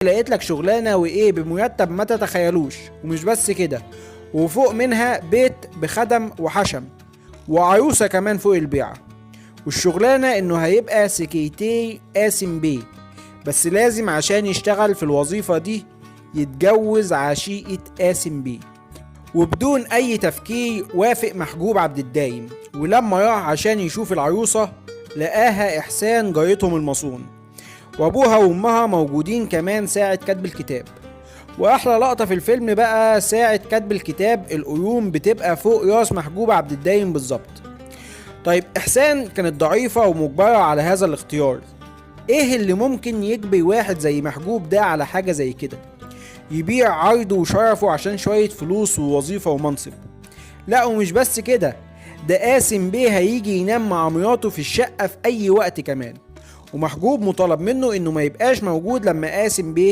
لقيت لك شغلانه وايه بمرتب ما تتخيلوش، ومش بس كده، وفوق منها بيت بخدم وحشم وعروسه كمان فوق البيعه. والشغلانه انه هيبقى سكيتي قاسم بيه، بس لازم عشان يشتغل في الوظيفه دي يتجوز عشيقة قاسم بيه. وبدون اي تفكير وافق محجوب عبد الدايم، ولما راح عشان يشوف العروسة لقاها احسان جارتهم المصون، وابوها وامها موجودين كمان ساعة كتب الكتاب. واحلى لقطة في الفيلم بقى ساعة كتب الكتاب القيوم بتبقى فوق راس محجوب عبد الدايم بالظبط. طيب احسان كانت ضعيفة ومجبرة على هذا الاختيار. ايه اللي ممكن يجبر واحد زي محجوب ده على حاجة زي كده؟ يبيع عرضه وشرفه عشان شوية فلوس ووظيفة ومنصب؟ لا، ومش بس كده، ده قاسم بيه هيجي ينام مع مراته في الشقة في أي وقت كمان، ومحجوب مطالب منه إنه ما يبقاش موجود لما قاسم بيه